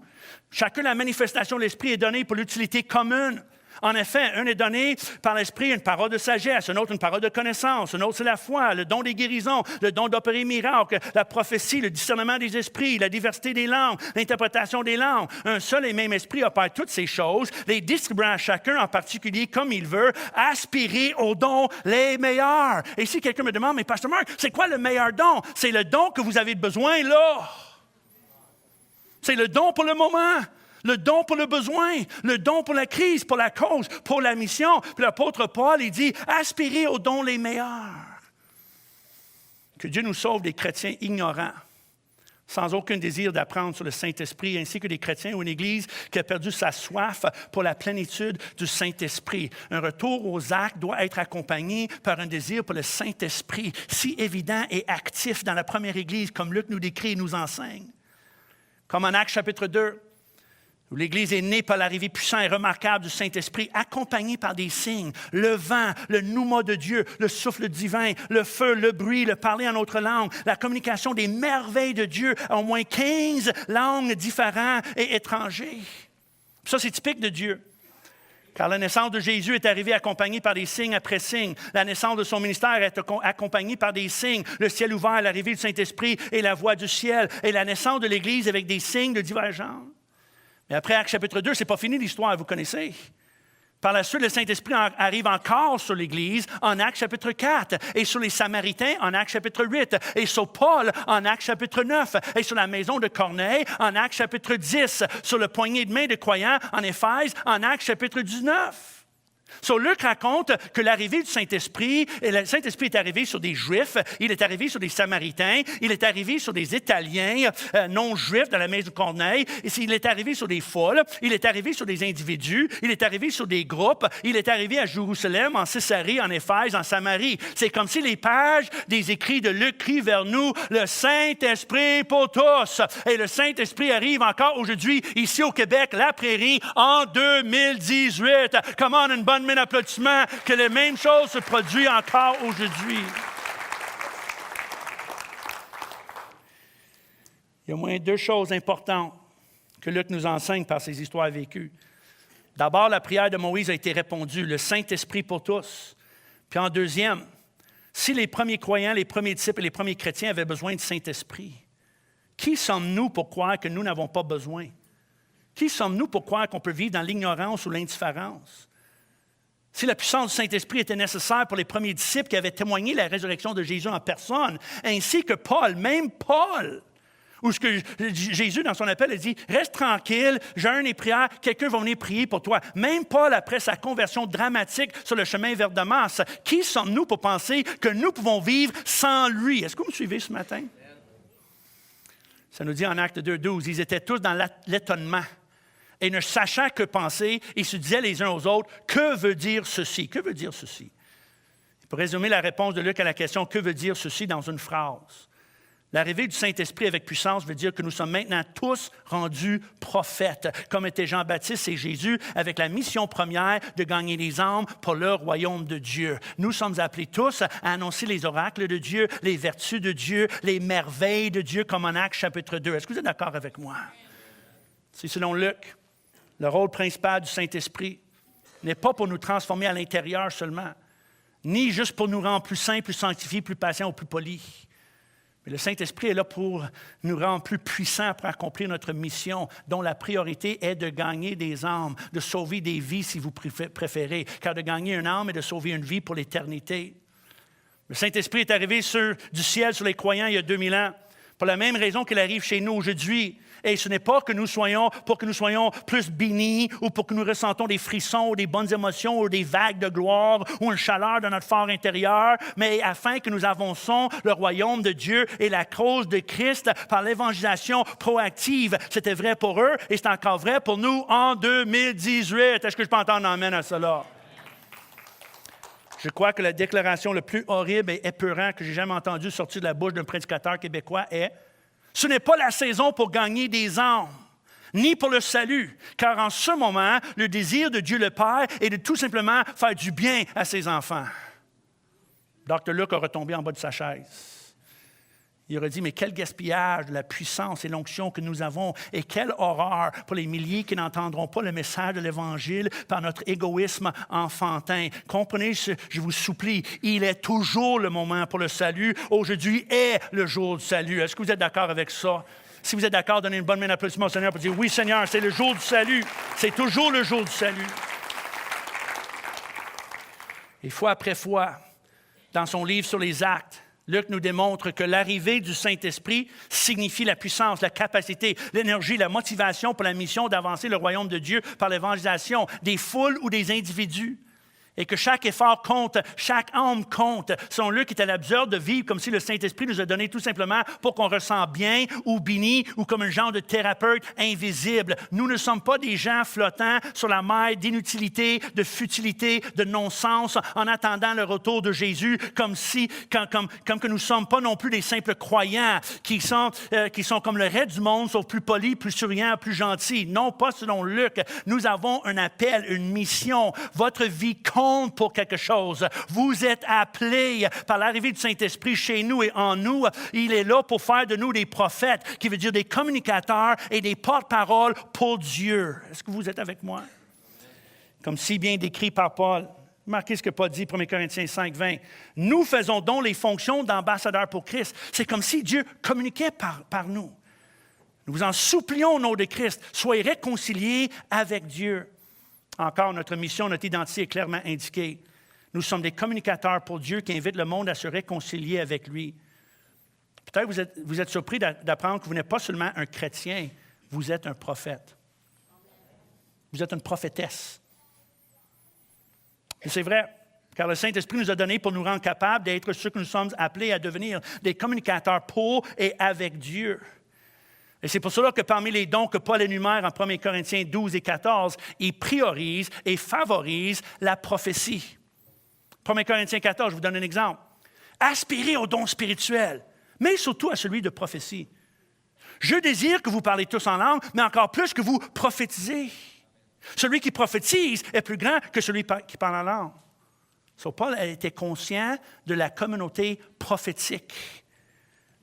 Chacun, la manifestation de l'Esprit est donnée pour l'utilité commune. En effet, un est donné par l'Esprit une parole de sagesse, un autre une parole de connaissance, un autre c'est la foi, le don des guérisons, le don d'opérer miracles, la prophétie, le discernement des esprits, la diversité des langues, l'interprétation des langues. Un seul et même Esprit opère toutes ces choses, les distribuant à chacun en particulier comme il veut, aspirer aux dons les meilleurs. Et si quelqu'un me demande, mais Pasteur Marc, c'est quoi le meilleur don? C'est le don que vous avez besoin là. C'est le don pour le moment. Le don pour le besoin, le don pour la crise, pour la cause, pour la mission. Puis l'apôtre Paul, il dit, aspirez aux dons les meilleurs. Que Dieu nous sauve des chrétiens ignorants, sans aucun désir d'apprendre sur le Saint-Esprit, ainsi que des chrétiens ou une Église qui a perdu sa soif pour la plénitude du Saint-Esprit. Un retour aux actes doit être accompagné par un désir pour le Saint-Esprit, si évident et actif dans la première Église, comme Luc nous décrit et nous enseigne. Comme en Actes chapitre 2, où l'Église est née par l'arrivée puissante et remarquable du Saint-Esprit, accompagnée par des signes, le vent, le pneuma de Dieu, le souffle divin, le feu, le bruit, le parler en autre langue, la communication des merveilles de Dieu à au moins 15 langues différentes et étrangères. Ça, c'est typique de Dieu. Car la naissance de Jésus est arrivée accompagnée par des signes après signes. La naissance de son ministère est accompagnée par des signes. Le ciel ouvert, l'arrivée du Saint-Esprit et la voix du ciel. Et la naissance de l'Église avec des signes de divers genres. Mais après Actes chapitre 2, ce n'est pas fini l'histoire, vous connaissez. Par la suite, le Saint-Esprit arrive encore sur l'Église en Actes chapitre 4, et sur les Samaritains en Actes chapitre 8, et sur Paul en Actes chapitre 9, et sur la maison de Corneille en Actes chapitre 10, sur le poignet de main de croyants en Éphèse en Actes chapitre 19. Luc raconte que l'arrivée du Saint-Esprit, et le Saint-Esprit est arrivé sur des Juifs, il est arrivé sur des Samaritains, il est arrivé sur des Italiens non-Juifs dans la maison de Corneille, il est arrivé sur des foules, il est arrivé sur des individus, il est arrivé sur des groupes, il est arrivé à Jérusalem, en Césarée, en Éphèse, en Samarie. C'est comme si les pages des écrits de Luc crient vers nous, le Saint-Esprit pour tous. Et le Saint-Esprit arrive encore aujourd'hui, ici au Québec, la Prairie, en 2018. Comment une bonne applaudissement que les mêmes choses se produisent encore aujourd'hui. Il y a au moins deux choses importantes que Luc nous enseigne par ses histoires vécues. D'abord, la prière de Moïse a été répondue, le Saint-Esprit pour tous. Puis en deuxième, si les premiers croyants, les premiers disciples et les premiers chrétiens avaient besoin du Saint-Esprit, qui sommes-nous pour croire que nous n'avons pas besoin? Qui sommes-nous pour croire qu'on peut vivre dans l'ignorance ou l'indifférence? Si la puissance du Saint-Esprit était nécessaire pour les premiers disciples qui avaient témoigné la résurrection de Jésus en personne, ainsi que Paul, même Paul, où ce que Jésus, dans son appel, a dit « Reste tranquille, jeûne et prière, quelqu'un va venir prier pour toi. » Même Paul, après sa conversion dramatique sur le chemin vers Damas, qui sommes-nous pour penser que nous pouvons vivre sans lui? Est-ce que vous me suivez ce matin? Ça nous dit en Actes 2:12, ils étaient tous dans l'étonnement. Et ne sachant que penser, ils se disaient les uns aux autres, « Que veut dire ceci? » Que veut dire ceci? Pour résumer la réponse de Luc à la question « Que veut dire ceci? » dans une phrase. L'arrivée du Saint-Esprit avec puissance veut dire que nous sommes maintenant tous rendus prophètes, comme étaient Jean-Baptiste et Jésus, avec la mission première de gagner les âmes pour le royaume de Dieu. Nous sommes appelés tous à annoncer les oracles de Dieu, les vertus de Dieu, les merveilles de Dieu, comme en Actes chapitre 2. Est-ce que vous êtes d'accord avec moi? C'est selon Luc. Le rôle principal du Saint-Esprit n'est pas pour nous transformer à l'intérieur seulement, ni juste pour nous rendre plus saints, plus sanctifiés, plus patients ou plus polis. Mais le Saint-Esprit est là pour nous rendre plus puissants pour accomplir notre mission, dont la priorité est de gagner des âmes, de sauver des vies si vous préférez, car de gagner une âme et de sauver une vie pour l'éternité. Le Saint-Esprit est arrivé du ciel sur les croyants il y a 2000 ans, pour la même raison qu'il arrive chez nous aujourd'hui. Et ce n'est pas que nous soyons plus bénis ou pour que nous ressentons des frissons ou des bonnes émotions ou des vagues de gloire ou une chaleur dans notre fort intérieur, mais afin que nous avançons le royaume de Dieu et la cause de Christ par l'évangélisation proactive. C'était vrai pour eux et c'est encore vrai pour nous en 2018. Est-ce que je peux entendre un amen à cela? Je crois que la déclaration la plus horrible et épeurante que j'ai jamais entendue sortir de la bouche d'un prédicateur québécois est « Ce n'est pas la saison pour gagner des âmes, ni pour le salut, car en ce moment, le désir de Dieu le Père est de tout simplement faire du bien à ses enfants. » Dr. Luc a retombé en bas de sa chaise. Il aurait dit, mais quel gaspillage de la puissance et l'onction que nous avons et quelle horreur pour les milliers qui n'entendront pas le message de l'Évangile par notre égoïsme enfantin. Comprenez, je vous supplie, il est toujours le moment pour le salut. Aujourd'hui est le jour du salut. Est-ce que vous êtes d'accord avec ça? Si vous êtes d'accord, donnez une bonne main d'applaudissement au Seigneur pour dire, oui Seigneur, c'est le jour du salut. C'est toujours le jour du salut. Et fois après fois, dans son livre sur les actes, Luc nous démontre que l'arrivée du Saint-Esprit signifie la puissance, la capacité, l'énergie, la motivation pour la mission d'avancer le royaume de Dieu par l'évangélisation des foules ou des individus. Et que chaque effort compte, chaque âme compte. Selon Luc, il est absurde de vivre comme si le Saint-Esprit nous a donné tout simplement pour qu'on ressent bien ou béni ou comme un genre de thérapeute invisible. Nous ne sommes pas des gens flottants sur la mer d'inutilité, de futilité, de non-sens en attendant le retour de Jésus comme que nous ne sommes pas non plus des simples croyants qui sont comme le reste du monde, sauf plus polis, plus souriants, plus gentils. Non, pas selon Luc. Nous avons un appel, une mission. Votre vie compte pour quelque chose. Vous êtes appelés par l'arrivée du Saint-Esprit chez nous et en nous. Il est là pour faire de nous des prophètes, qui veut dire des communicateurs et des porte-paroles pour Dieu. Est-ce que vous êtes avec moi? Comme si bien décrit par Paul. Remarquez ce que Paul dit, 1 Corinthiens 5, 20. Nous faisons donc les fonctions d'ambassadeurs pour Christ. C'est comme si Dieu communiquait par nous. Nous vous en supplions au nom de Christ. Soyez réconciliés avec Dieu. Encore, notre mission, notre identité est clairement indiquée. Nous sommes des communicateurs pour Dieu qui invitent le monde à se réconcilier avec lui. Peut-être que vous êtes surpris d'apprendre que vous n'êtes pas seulement un chrétien, vous êtes un prophète. Vous êtes une prophétesse. Et c'est vrai, car le Saint-Esprit nous a donné pour nous rendre capables d'être ceux que nous sommes appelés à devenir, des communicateurs pour et avec Dieu. Et c'est pour cela que parmi les dons que Paul énumère en 1 Corinthiens 12 et 14, il priorise et favorise la prophétie. 1 Corinthiens 14, je vous donne un exemple. Aspirez aux dons spirituels, mais surtout à celui de prophétie. Je désire que vous parlez tous en langue, mais encore plus que vous prophétisez. Celui qui prophétise est plus grand que celui qui parle en langue. So, Paul était conscient de la communauté prophétique.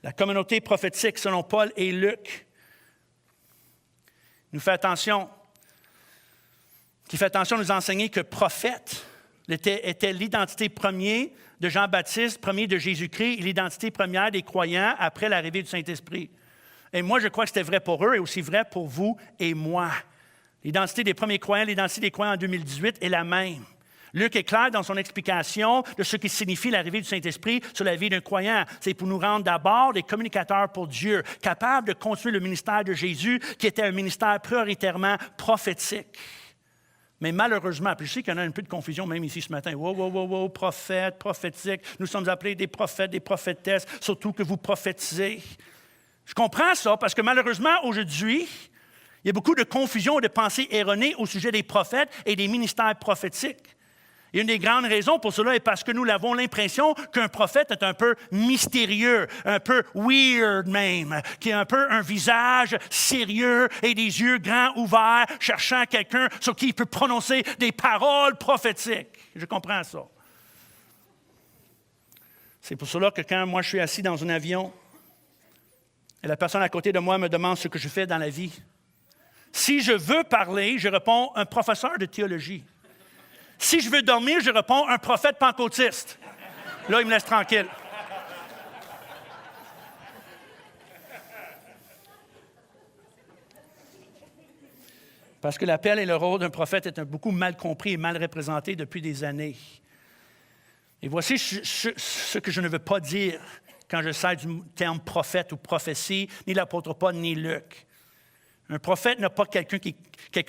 La communauté prophétique, selon Paul et Luc, qui fait attention à nous enseigner que prophète était l'identité première de Jean-Baptiste, premier de Jésus-Christ, et l'identité première des croyants après l'arrivée du Saint-Esprit. Et moi, je crois que c'était vrai pour eux et aussi vrai pour vous et moi. L'identité des premiers croyants, l'identité des croyants en 2018 est la même. Luc est clair dans son explication de ce qui signifie l'arrivée du Saint-Esprit sur la vie d'un croyant. C'est pour nous rendre d'abord des communicateurs pour Dieu, capables de continuer le ministère de Jésus, qui était un ministère prioritairement prophétique. Mais malheureusement, puis je sais qu'il y en a un peu de confusion même ici ce matin. Wow, prophète, prophétique. Nous sommes appelés des prophètes, des prophétesses, surtout que vous prophétisez. Je comprends ça parce que malheureusement, aujourd'hui, il y a beaucoup de confusion et de pensées erronées au sujet des prophètes et des ministères prophétiques. Et une des grandes raisons pour cela est parce que nous avons l'impression qu'un prophète est un peu mystérieux, un peu weird même, qui a un peu un visage sérieux et des yeux grands ouverts, cherchant quelqu'un sur qui il peut prononcer des paroles prophétiques. Je comprends ça. C'est pour cela que quand moi je suis assis dans un avion et la personne à côté de moi me demande ce que je fais dans la vie, si je veux parler, je réponds un professeur de théologie. Si je veux dormir, je réponds un prophète pentecôtiste. Là, il me laisse tranquille. Parce que l'appel et le rôle d'un prophète est beaucoup mal compris et mal représenté depuis des années. Et voici ce que je ne veux pas dire quand je sers du terme prophète ou prophétie, ni l'apôtre Paul, ni Luc. Un prophète n'est pas quelqu'un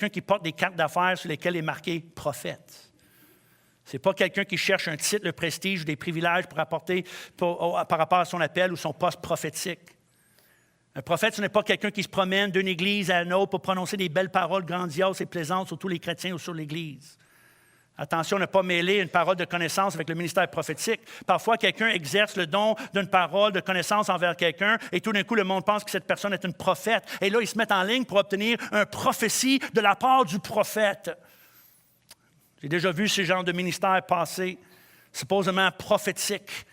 qui porte des cartes d'affaires sur lesquelles est marqué « prophète ». Ce n'est pas quelqu'un qui cherche un titre, le prestige ou des privilèges pour apporter par rapport à son appel ou son poste prophétique. Un prophète, ce n'est pas quelqu'un qui se promène d'une église à une autre pour prononcer des belles paroles grandioses et plaisantes sur tous les chrétiens ou sur l'Église. Attention à ne pas mêler une parole de connaissance avec le ministère prophétique. Parfois, quelqu'un exerce le don d'une parole de connaissance envers quelqu'un et tout d'un coup, le monde pense que cette personne est une prophète. Et là, ils se mettent en ligne pour obtenir une prophétie de la part du prophète. J'ai déjà vu ce genre de ministère passer, supposément prophétique.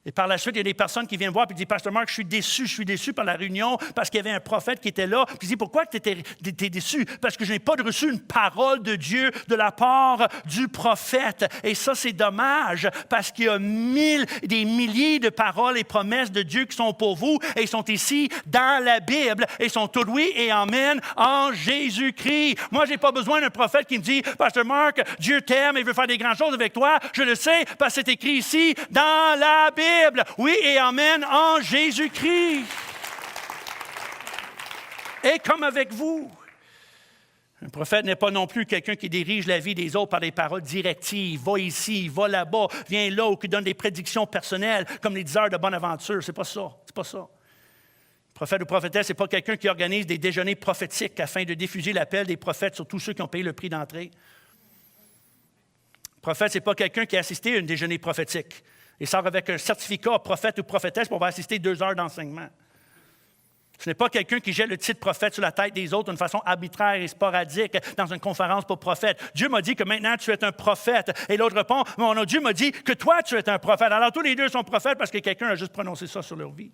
Et par la suite, il y a des personnes qui viennent voir et disent « Pasteur Marc, je suis déçu par la réunion parce qu'il y avait un prophète qui était là. » Puis il dit « Pourquoi tu es déçu? » Parce que je n'ai pas reçu une parole de Dieu de la part du prophète. Et ça, c'est dommage parce qu'il y a des milliers de paroles et promesses de Dieu qui sont pour vous et sont ici dans la Bible et sont toutes oui et amen en Jésus-Christ. Moi, je n'ai pas besoin d'un prophète qui me dit « Pasteur Marc, Dieu t'aime et veut faire des grandes choses avec toi. » Je le sais parce que c'est écrit ici dans la Bible. Oui et amen en Jésus-Christ. Et comme avec vous, un prophète n'est pas non plus quelqu'un qui dirige la vie des autres par des paroles directives. Va ici, va là-bas, viens là, ou qui donne des prédictions personnelles comme les 10 heures de bonne aventure. C'est pas ça. C'est pas ça. Prophète ou prophétesse, ce n'est pas quelqu'un qui organise des déjeuners prophétiques afin de diffuser l'appel des prophètes sur tous ceux qui ont payé le prix d'entrée. Prophète, ce n'est pas quelqu'un qui a assisté à un déjeuner prophétique. Il sort avec un certificat prophète ou prophétesse pour assister 2 heures d'enseignement. Ce n'est pas quelqu'un qui jette le titre prophète sur la tête des autres d'une façon arbitraire et sporadique dans une conférence pour prophète. Dieu m'a dit que maintenant tu es un prophète. Et l'autre répond, non, Dieu m'a dit que toi tu es un prophète. Alors tous les deux sont prophètes parce que quelqu'un a juste prononcé ça sur leur vie.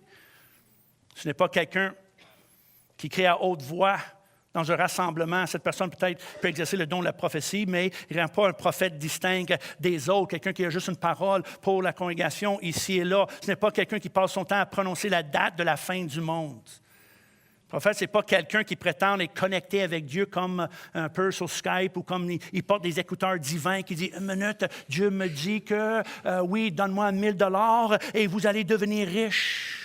Ce n'est pas quelqu'un qui crie à haute voix dans un rassemblement. Cette personne peut-être peut exercer le don de la prophétie, mais il ne rend pas un prophète distinct des autres, quelqu'un qui a juste une parole pour la congrégation ici et là. Ce n'est pas quelqu'un qui passe son temps à prononcer la date de la fin du monde. Le prophète, ce n'est pas quelqu'un qui prétend être connecté avec Dieu comme un peu sur Skype ou comme il porte des écouteurs divins qui dit « Une minute, Dieu me dit que oui, donne-moi 1 000 $ et vous allez devenir riche. »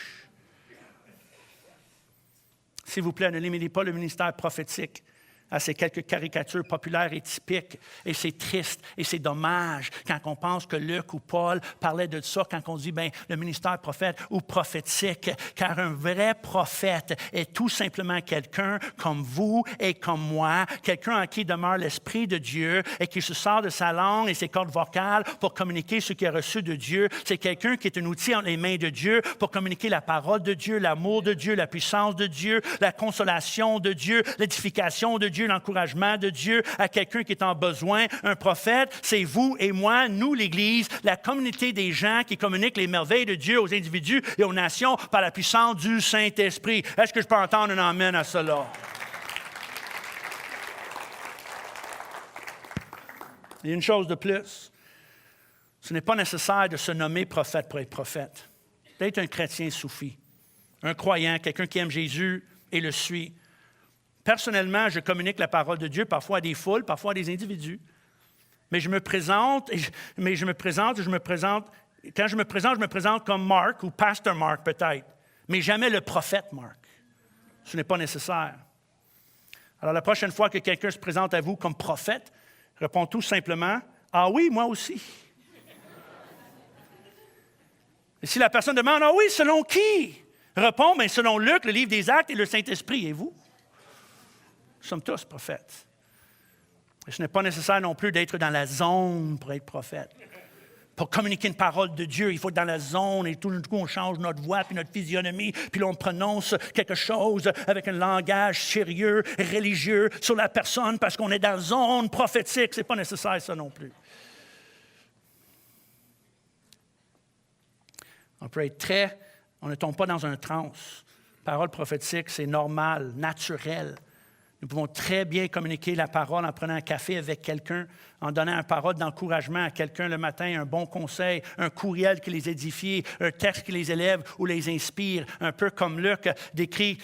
S'il vous plaît, ne limitez pas le ministère prophétique à ces quelques caricatures populaires et typiques. Et c'est triste et c'est dommage quand on pense que Luc ou Paul parlaient de ça, quand on dit le ministère prophète ou prophétique. Car un vrai prophète est tout simplement quelqu'un comme vous et comme moi, quelqu'un en qui demeure l'Esprit de Dieu et qui se sort de sa langue et ses cordes vocales pour communiquer ce qu'il a reçu de Dieu. C'est quelqu'un qui est un outil entre les mains de Dieu pour communiquer la parole de Dieu, l'amour de Dieu, la puissance de Dieu, la consolation de Dieu, l'édification de Dieu, l'encouragement de Dieu à quelqu'un qui est en besoin. Un prophète, c'est vous et moi, nous, l'Église, la communauté des gens qui communiquent les merveilles de Dieu aux individus et aux nations par la puissance du Saint-Esprit. Est-ce que je peux entendre un amen à cela? Il y a une chose de plus. Ce n'est pas nécessaire de se nommer prophète pour être prophète. D'être un chrétien soufi, un croyant, quelqu'un qui aime Jésus et le suit. Personnellement, je communique la parole de Dieu parfois à des foules, parfois à des individus. Mais je me présente, quand je me présente, je me présente comme Marc ou Pasteur Marc peut-être, mais jamais le prophète Marc. Ce n'est pas nécessaire. Alors la prochaine fois que quelqu'un se présente à vous comme prophète, réponds tout simplement, « Ah oui, moi aussi. » Et si la personne demande, « Ah oui, selon qui? » Réponds, « Bien, selon Luc, le livre des Actes et le Saint-Esprit. Et vous? » Nous sommes tous prophètes. Et ce n'est pas nécessaire non plus d'être dans la zone pour être prophète. Pour communiquer une parole de Dieu, il faut être dans la zone et tout d'un coup, on change notre voix puis notre physionomie, puis là, on prononce quelque chose avec un langage sérieux, religieux sur la personne parce qu'on est dans la zone prophétique. Ce n'est pas nécessaire, ça non plus. On peut être on ne tombe pas dans un transe. Parole prophétique, c'est normal, naturel. Nous pouvons très bien communiquer la parole en prenant un café avec quelqu'un, en donnant une parole d'encouragement à quelqu'un le matin, un bon conseil, un courriel qui les édifie, un texte qui les élève ou les inspire, un peu comme Luc décrit,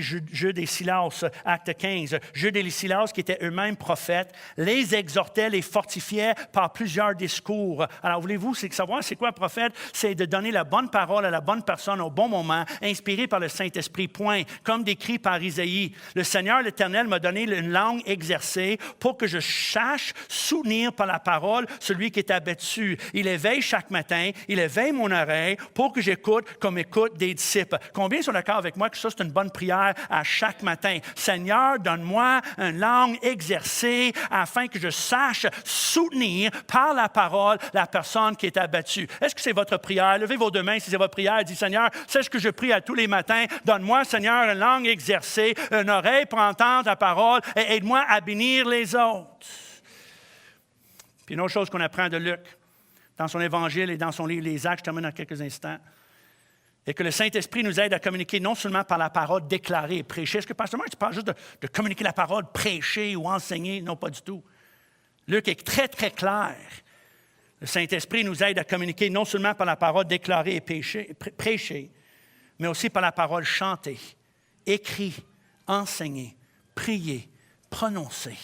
Jude et Silas, acte 15. Jude et Silas, qui étaient eux-mêmes prophètes, les exhortaient, les fortifiaient par plusieurs discours. Alors, voulez-vous savoir c'est quoi un prophète? C'est de donner la bonne parole à la bonne personne au bon moment, inspiré par le Saint-Esprit, point, comme décrit par Isaïe. Le Seigneur, l'Éternel, m'a donné une langue exercée pour que je sache soutenir par la parole celui qui est abattu. Il éveille chaque matin, il éveille mon oreille pour que j'écoute comme écoute des disciples. Combien sont d'accord avec moi que ça, c'est une bonne prière à chaque matin? Seigneur, donne-moi une langue exercée afin que je sache soutenir par la parole la personne qui est abattue. Est-ce que c'est votre prière? Levez vos deux mains si c'est votre prière. Dis, Seigneur, c'est ce que je prie à tous les matins. Donne-moi, Seigneur, une langue exercée, une oreille pour entendre ta parole et aide-moi à bénir les autres. Puis une autre chose qu'on apprend de Luc, dans son évangile et dans son livre Les Actes, je termine dans quelques instants, et que le Saint-Esprit nous aide à communiquer non seulement par la parole déclarée et prêchée. Est-ce que, Pasteur Marc, tu parles juste de communiquer la parole, prêcher ou enseigner? Non, pas du tout. Luc est très, très clair. Le Saint-Esprit nous aide à communiquer non seulement par la parole déclarée et prêchée, mais aussi par la parole chantée, écrite, enseigner, prier, prononcer.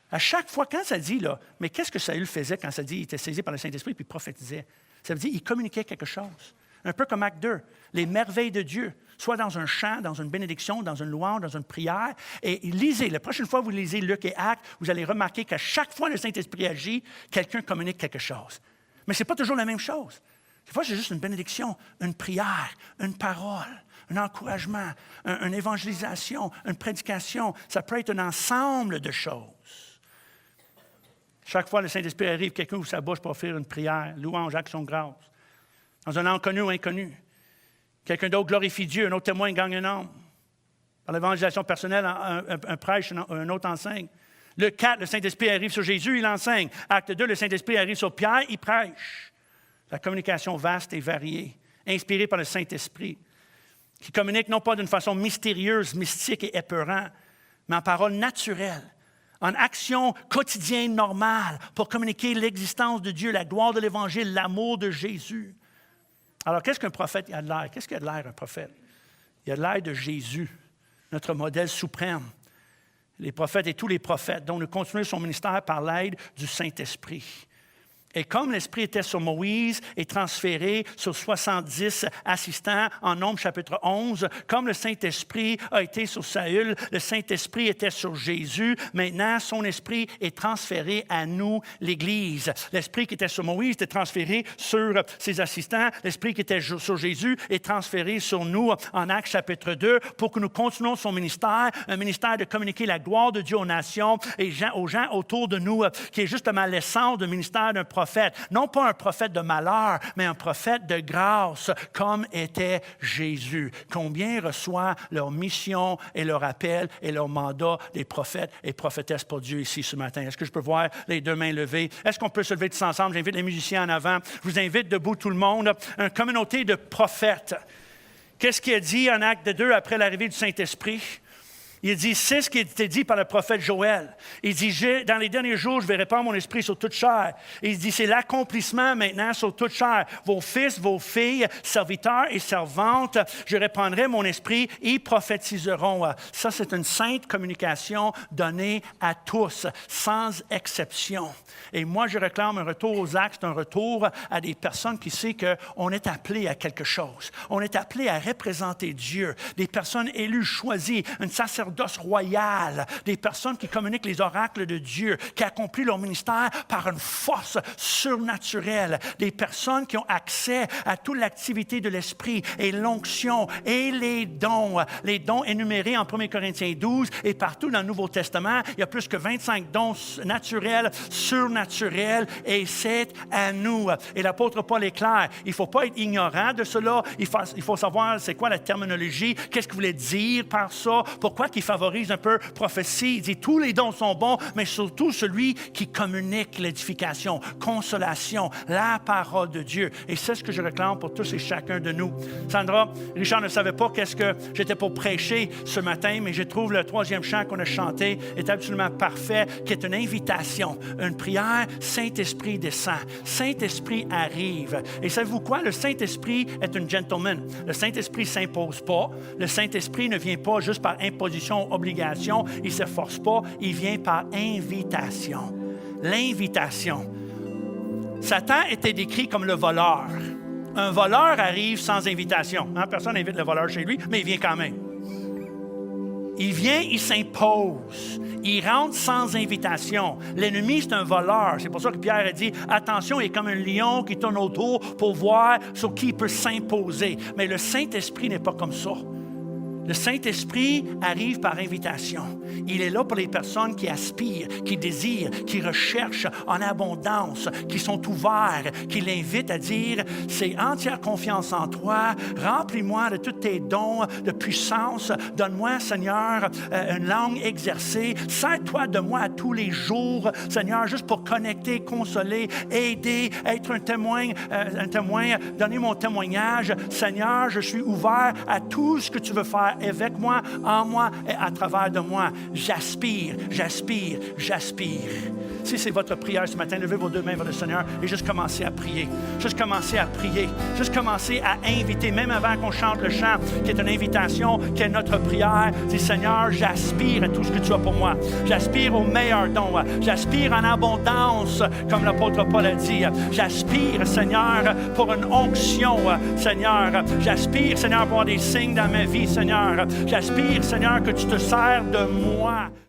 À chaque fois, quand ça dit, là, mais qu'est-ce que Saül faisait quand ça dit qu'il était saisi par le Saint-Esprit puis il prophétisait? Ça veut dire qu'il communiquait quelque chose. Un peu comme Acte 2, les merveilles de Dieu, soit dans un chant, dans une bénédiction, dans une louange, dans une prière. Et lisez, la prochaine fois que vous lisez Luc et Actes, vous allez remarquer qu'à chaque fois que le Saint-Esprit agit, quelqu'un communique quelque chose. Mais ce n'est pas toujours la même chose. Des fois, c'est juste une bénédiction, une prière, une parole, un encouragement, une évangélisation, une prédication. Ça peut être un ensemble de choses. Chaque fois que le Saint-Esprit arrive, quelqu'un ouvre sa bouche pour offrir une prière, louange, action de grâce. Dans un langue connu ou inconnu. Quelqu'un d'autre glorifie Dieu, un autre témoin gagne un homme. Par l'évangélisation personnelle, un prêche, un autre enseigne. Le 4, le Saint-Esprit arrive sur Jésus, il enseigne. Acte 2, le Saint-Esprit arrive sur Pierre, il prêche. La communication vaste et variée, inspirée par le Saint-Esprit, qui communique non pas d'une façon mystérieuse, mystique et épeurante, mais en paroles naturelles, en action quotidienne normale pour communiquer l'existence de Dieu, la gloire de l'Évangile, l'amour de Jésus. Alors, qu'est-ce qu'un prophète a de l'air? Qu'est-ce qu'il a de l'air, un prophète? Il a de l'air de Jésus, notre modèle suprême. Les prophètes et tous les prophètes, dont nous continuons son ministère par l'aide du Saint-Esprit. Et comme l'Esprit était sur Moïse et transféré sur 70 assistants en Nombre chapitre 11, comme le Saint-Esprit a été sur Saül, le Saint-Esprit était sur Jésus. Maintenant, son Esprit est transféré à nous, l'Église. L'Esprit qui était sur Moïse était transféré sur ses assistants. L'Esprit qui était sur Jésus est transféré sur nous en Actes chapitre 2 pour que nous continuions son ministère, un ministère de communiquer la gloire de Dieu aux nations et aux gens autour de nous, qui est justement l'essence du ministère d'un prophète. Non pas un prophète de malheur, mais un prophète de grâce, comme était Jésus. Combien reçoit leur mission et leur appel et leur mandat des prophètes et prophétesses pour Dieu ici ce matin? Est-ce que je peux voir les deux mains levées? Est-ce qu'on peut se lever tous ensemble? J'invite les musiciens en avant. Je vous invite debout tout le monde. Une communauté de prophètes. Qu'est-ce qu'il a dit en Acte 2 après l'arrivée du Saint-Esprit? Il dit, c'est ce qui était dit par le prophète Joël. Il dit, dans les derniers jours, je vais répandre mon esprit sur toute chair. Il dit, c'est l'accomplissement maintenant sur toute chair. Vos fils, vos filles, serviteurs et servantes, je répandrai mon esprit, ils prophétiseront. Ça, c'est une sainte communication donnée à tous, sans exception. Et moi, je réclame un retour aux actes, un retour à des personnes qui savent qu'on est appelé à quelque chose. On est appelé à représenter Dieu. Des personnes élues, choisies, une sacerdoce royale, des personnes qui communiquent les oracles de Dieu, qui accomplissent leur ministère par une force surnaturelle, des personnes qui ont accès à toute l'activité de l'Esprit et l'onction et les dons énumérés en 1 Corinthiens 12 et partout dans le Nouveau Testament. Il y a plus que 25 dons naturels, surnaturels, et c'est à nous. Et l'apôtre Paul est clair, il ne faut pas être ignorant de cela, il faut savoir c'est quoi la terminologie, qu'est-ce qu'il voulait dire par ça, pourquoi il favorise un peu prophétie. Il dit tous les dons sont bons, mais surtout celui qui communique l'édification, consolation, la parole de Dieu. Et c'est ce que je réclame pour tous et chacun de nous. Sandra, Richard ne savait pas qu'est-ce que j'étais pour prêcher ce matin, mais je trouve le 3e chant qu'on a chanté est absolument parfait, qui est une invitation, une prière. Saint-Esprit descend, Saint-Esprit arrive. Et savez-vous quoi? Le Saint-Esprit est un gentleman. Le Saint-Esprit ne s'impose pas. Le Saint-Esprit ne vient pas juste par imposition, obligation, il ne s'efforce pas, il vient par invitation. L'invitation. Satan était décrit comme le voleur. Un voleur arrive sans invitation. Personne n'invite le voleur chez lui, mais il vient quand même. Il vient, il s'impose. Il rentre sans invitation. L'ennemi, c'est un voleur. C'est pour ça que Pierre a dit, attention, il est comme un lion qui tourne autour pour voir sur qui il peut s'imposer. Mais le Saint-Esprit n'est pas comme ça. Le Saint-Esprit arrive par invitation. Il est là pour les personnes qui aspirent, qui désirent, qui recherchent en abondance, qui sont ouverts, qui l'invitent à dire, c'est entière confiance en toi, remplis-moi de tous tes dons de puissance, donne-moi, Seigneur, une langue exercée, sers-toi de moi à tous les jours, Seigneur, juste pour connecter, consoler, aider, être un témoin, donner mon témoignage. Seigneur, je suis ouvert à tout ce que tu veux faire avec moi, en moi et à travers de moi. J'aspire, j'aspire, j'aspire. Si c'est votre prière ce matin, levez vos deux mains vers le Seigneur et juste commencez à prier. Juste commencez à prier. Juste commencez à inviter, même avant qu'on chante le chant, qui est une invitation, qui est notre prière. Dis, Seigneur, j'aspire à tout ce que tu as pour moi. J'aspire au meilleur don. J'aspire en abondance, comme l'apôtre Paul a dit. J'aspire, Seigneur, pour une onction, Seigneur. J'aspire, Seigneur, pour avoir des signes dans ma vie, Seigneur. J'aspire, Seigneur, que tu te sers de moi.